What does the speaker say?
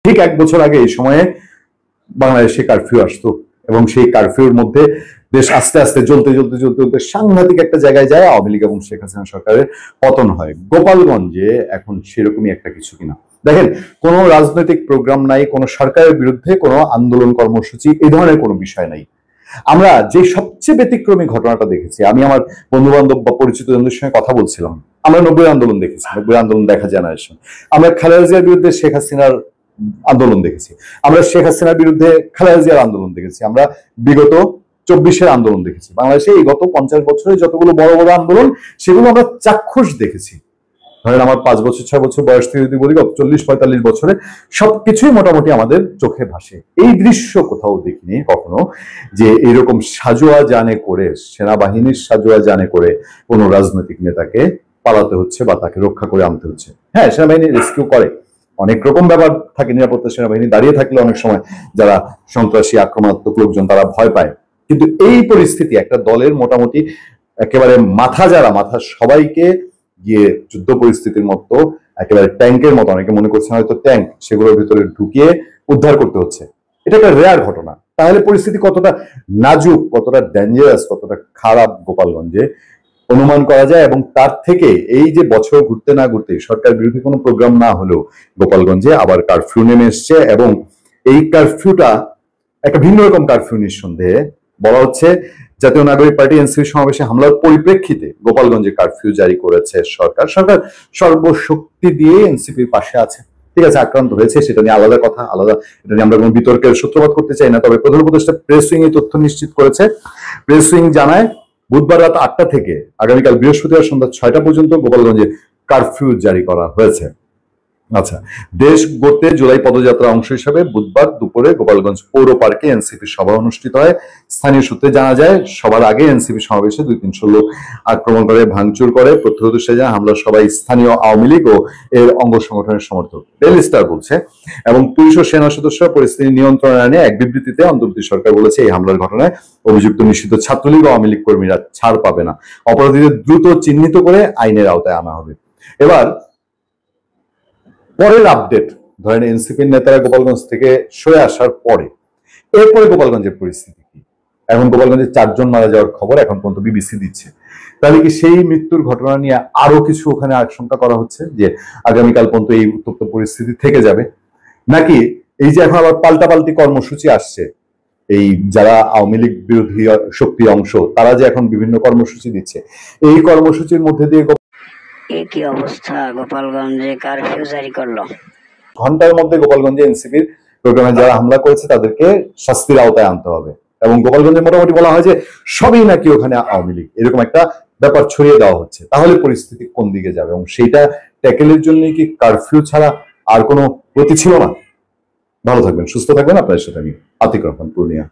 ঠিক 1 বছর আগে এই সময়ে বাংলাদেশে কারফিউ আসতো এবং সেই কারফিউর মধ্যে দেশ আস্তে আস্তে জ্বলতে জ্বলতে জ্বলতে জ্বলতে সাংঘাতিক একটা জায়গায় যায়, আওয়ামী লীগ এবং শেখ হাসিনা সরকারের পতন হয়। গোপালগঞ্জে এখন সেরকমই একটা কিছু কিনা দেখেন, কোনো রাজনৈতিক প্রোগ্রাম নাই, কোনো সরকারের বিরুদ্ধে কোনো আন্দোলন কর্মসূচি এই ধরনের কোনো বিষয় নাই। আমরা যে সবচেয়ে ব্যতিক্রমী ঘটনাটা দেখেছি, আমি আমার বন্ধু বান্ধব বা পরিচিত জনদের সঙ্গে কথা বলছিলাম, আমরা 90 আন্দোলন দেখেছি, 90 আন্দোলন দেখা জেনারেশন। আমরা খালেদা জিয়ার বিরুদ্ধে শেখ হাসিনার আন্দোলন দেখেছি, আমরা শেখ হাসিনার বিরুদ্ধে খালেদা জিয়ার আন্দোলন দেখেছি, আমরা বিগত 24-এর আন্দোলন দেখেছি। বাংলাদেশে এই গত 50 বছরে যতগুলো বড় বড় আন্দোলন সেগুলো আমরা চাক্ষুষ দেখেছি। ধরেন আমার 5 বছর 6 বছর বয়স থেকে যদি বলি, গত 40-45 বছরে সবকিছুই মোটামুটি আমাদের চোখে ভাসে। এই দৃশ্য কোথাও দেখিনি কখনো, যে এরকম সাজোয়া জানে করে, সেনাবাহিনীর সাজোয়া জানে করে কোনো রাজনৈতিক নেতাকে পালাতে হচ্ছে বা তাকে রক্ষা করে আনতে হচ্ছে। হ্যাঁ, সেনাবাহিনী রেস্কিউ করে, অনেক রকম ব্যাপার থাকে, নিরাপত্তা সেনাবাহিনী দাঁড়িয়ে থাকলে অনেক সময় যারা সন্ত্রাসী আক্রমণাত্মক লোকজন তারা ভয় পায়। কিন্তু এই পরিস্থিতি একটা দলের মোটামুটি একেবারে মাথা যারা, মাথা সবাইকে গিয়ে যুদ্ধ পরিস্থিতির মতো একেবারে ট্যাঙ্কের মতো, অনেকে মনে করছেন হয়তো ট্যাঙ্ক, সেগুলোর ভিতরে ঢুকিয়ে উদ্ধার করতে হচ্ছে। এটা একটা রেয়ার ঘটনা। তাহলে পরিস্থিতি কতটা নাজুক, কতটা ডেঞ্জারাস, কতটা খারাপ গোপালগঞ্জে অনুমান করা যায়। এবং তার থেকে এই যে বছর ঘুরতে না ঘুরতে সরকার বিরোধী কোনো প্রোগ্রাম না হলেও গোপালগঞ্জে আবার কারফিউ নেমে এসছে, এবং এই কারফিউটা একটা ভিন্ন রকম কারফিউ। নিঃসন্দেহে বলা হচ্ছে জাতীয় নাগরিক পার্টি এনসিপি সমাবেশে হামলার পরিপ্রেক্ষিতে গোপালগঞ্জে কারফিউ জারি করেছে সরকার। সরকার সর্বশক্তি দিয়ে এনসিপির পাশে আছে, ঠিক আছে, আক্রান্ত হয়েছে সেটা নিয়ে আলাদা কথা, আলাদা, এটা নিয়ে আমরা কোনো বিতর্কের সূত্রপাত করতে চাই না। তবে প্রধান উপদেষ্টা প্রেস উইং এই তথ্য নিশ্চিত করেছে। প্রেস উইং জানায় বুধবার রাত 8টা থেকে আগামীকাল বৃহস্পতিবার সন্ধ্যা 6টা পর্যন্ত গোপালগঞ্জে কারফিউ জারি করা হয়েছে। আচ্ছা, দেশ গড়তে জুলাই পদযাত্রা অংশ হিসেবে বুধবার দুপুরে গোপালগঞ্জ পৌর পার্কে এনসিপি সভা অনুষ্ঠিত হয়। স্থানীয় সূত্রে জানা যায়, সবার আগে এনসিপি সমাবেশে 200-300 লোক আক্রমণ করে, ভাঙচুর করে। প্রত্যক্ষদর্শীরা জানায় হামলার সবাই স্থানীয় আওয়ামী লীগ ও এর অঙ্গ সংগঠনের সমর্থক, ডেইলি স্টার বলছে। এবং পুলিশ ও সেনা সদস্যরা পরিস্থিতি নিয়ন্ত্রণে আনে। এক বিবৃতিতে অন্তর্বর্তী সরকার বলেছে, এই হামলার ঘটনায় অভিযুক্ত নিষিদ্ধ ছাত্রলীগ ও আওয়ামী লীগ কর্মীরা ছাড় পাবে না, অপরাধীদের দ্রুত চিহ্নিত করে আইনের আওতায় আনা হবে। এবার পরের আপডেট, ধরেন এনসিপির নেতারা গোপালগঞ্জ থেকে সরে আসার পরে এরপরে গোপালগঞ্জের পরিস্থিতি কি? এখন গোপালগঞ্জে 4 জন মারা যাওয়ার খবর এখন পর্যন্ত বিবিসি দিচ্ছে। তাহলে কি সেই মৃত্যুর ঘটনা নিয়ে আরো কিছু ওখানে আশঙ্কা করা হচ্ছে যে আগামীকাল পর্যন্ত এই উত্তপ্ত পরিস্থিতি থেকে যাবে, নাকি এই যে এখন আবার পাল্টাপাল্টি কর্মসূচি আসছে, এই যারা আওয়ামী লীগ বিরোধী শক্তি অংশ তারা যে এখন বিভিন্ন কর্মসূচি দিচ্ছে, এই কর্মসূচির মধ্যে দিয়ে কি অবস্থা, গোপালগঞ্জে কারফিউ জারি করলো। ঘন্টার মধ্যে গোপালগঞ্জে এনসিপির প্রোগ্রামে যারা হামলা করেছে তাদেরকে শাস্তির আওতায় আনতে হবে। এবং গোপালগঞ্জে মোটামুটি বলা হয় যে সবই নাকি ওখানে আওয়ামী লীগ, এরকম একটা ব্যাপার ছড়িয়ে দেওয়া হচ্ছে। তাহলে পরিস্থিতি কোন দিকে যাবে? এবং সেইটা ট্যাকেলের জন্য কি কারফিউ ছাড়া আর কোনো গতি ছিল না? ভালো থাকবেন, সুস্থ থাকবেন। আপনার সাথে আমি আতিক রহমান, পূর্ণিয়া।